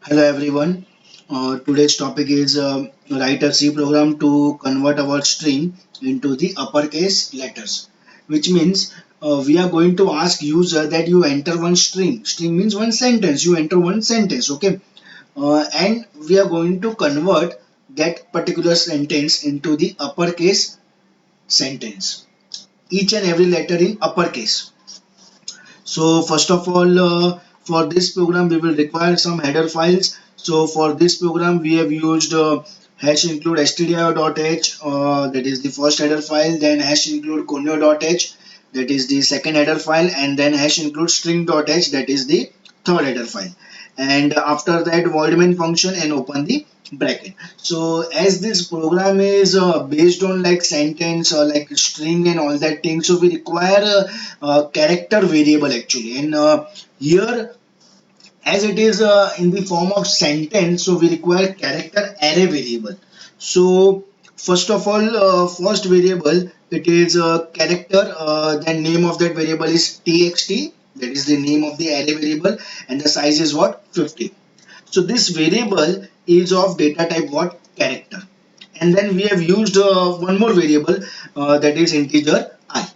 Hello everyone. Today's topic is write a C program to convert our string into the uppercase letters, which means we are going to ask user that you enter one string. String means one sentence. You enter one sentence, okay? And we are going to convert that particular sentence into the uppercase sentence. Each and every letter in uppercase. So first of all, for this program we will require some header files. So for this program we have used hash include stdio.h, that is the first header file, then hash include conio.h, that is the second header file, and then hash include string.h, that is the third header file. And after that void main function and open the bracket. So as this program is based on like sentence or like string and all that thing, so we require a character variable actually. And here, as it is in the form of sentence, so we require character array variable. So first of all, first variable, it is a character, then name of that variable is txt, that is the name of the array variable, and the size is what, 50. So this variable is of data type what, character. And then we have used one more variable, that is integer I.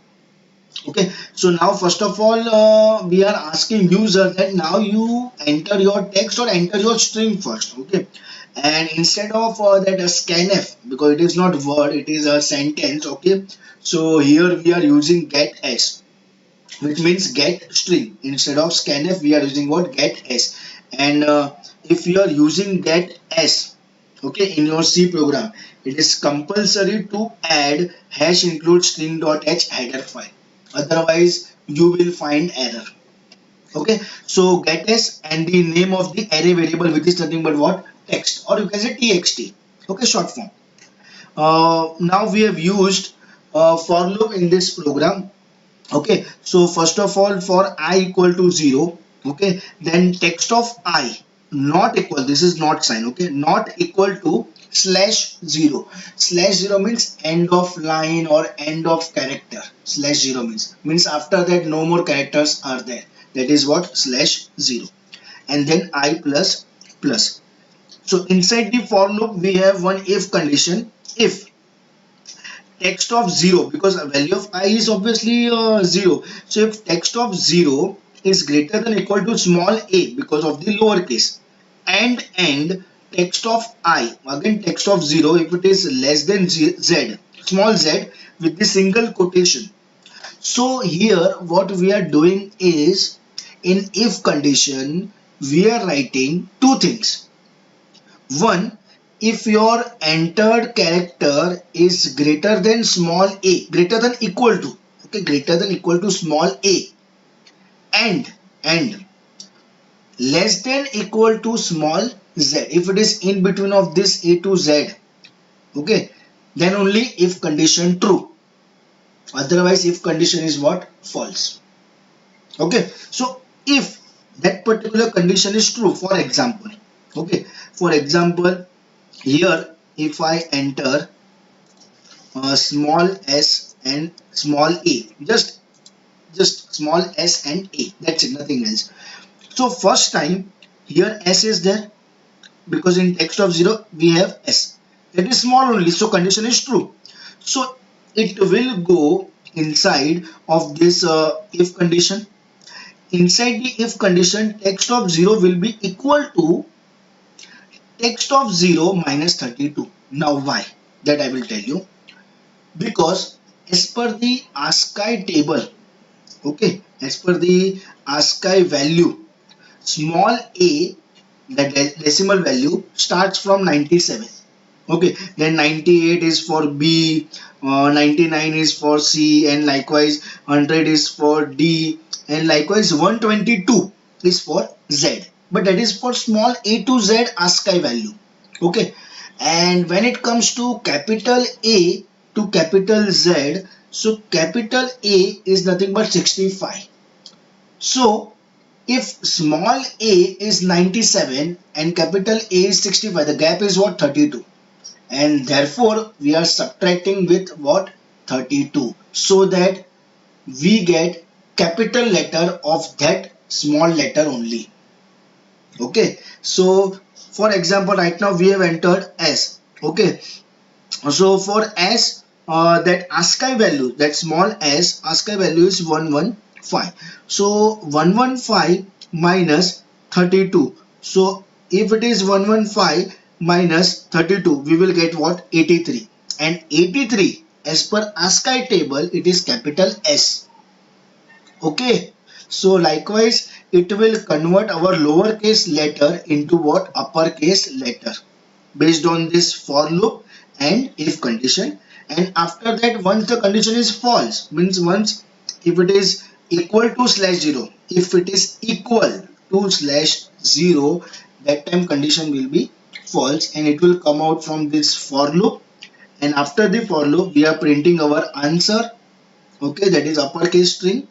Okay, so now first of all, we are asking user that now you enter your text or enter your string first. Okay, and instead of that scanf, because it is not word, it is a sentence. Okay, so here we are using get s, which means get string. Instead of scanf we are using what, get s. And if you are using get s, okay, in your C program, it is compulsory to add hash include string.h header file, otherwise you will find error. Okay, so get s and the name of the array variable, which is nothing but what, text, or you can say txt, okay, short form. Now we have used for loop in this program. Okay, so first of all, for I equal to 0, okay, then text of I not equal, this is not sign, okay, not equal to slash 0. Slash 0 means end of line or end of character. Slash 0 means after that no more characters are there, that is what, slash 0. And then I plus plus. So inside the for loop we have one if condition. If text of 0, because a value of I is obviously 0, so if text of 0 is greater than equal to small a because of the lowercase, and text of I, again text of 0, if it is less than z, small z, with the single quotation. So here what we are doing is, in if condition we are writing two things. One, if your entered character is greater than small a, greater than equal to, okay, greater than equal to small a, and less than equal to small z, if it is in between of this a to z, okay, then only if condition true, otherwise if condition is what, false. Okay, so if that particular condition is true, for example, okay, for example, here if I enter small s and small a, just small s and a, that's it, nothing else. So first time here s is there, because in text of 0 we have s, that is small only, so condition is true. So it will go inside of this if condition. Inside the if condition, text of 0 will be equal to text of 0 minus 32. Now why, that I will tell you. Because as per the ASCII table, okay, as per the ASCII value, small a, the decimal value, starts from 97. Okay, then 98 is for B, 99 is for C, and likewise 100 is for D, and likewise 122 is for Z. But that is for small a to Z ASCII value. Okay, and when it comes to capital A to capital Z, so capital A is nothing but 65. So if small a is 97 and capital A is 65, the gap is what, 32, and therefore we are subtracting with what, 32, so that we get capital letter of that small letter only. Okay, so for example, right now we have entered S. Okay, so for S, that ASCII value, that small s ASCII value is 115. So 115 minus 32. So if it is 115 minus 32, we will get what? 83. And 83 as per ASCII table, it is capital S. Okay, so likewise it will convert our lowercase letter into what? Uppercase letter based on this for loop and if condition. And after that, once the condition is false, means once if it is equal to slash 0, if it is equal to slash 0, that time condition will be false and it will come out from this for loop. And after the for loop, we are printing our answer. Okay, that is uppercase string,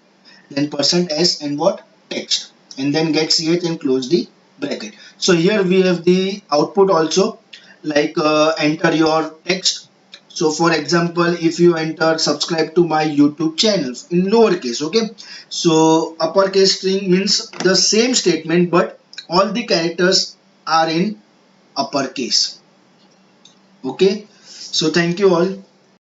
then percent %s and what? Text, and then get ch and close the bracket. So here we have the output also, like enter your text. So for example, if you enter subscribe to my YouTube channel in lowercase, okay, so uppercase string means the same statement but all the characters are in uppercase. Okay, so thank you all.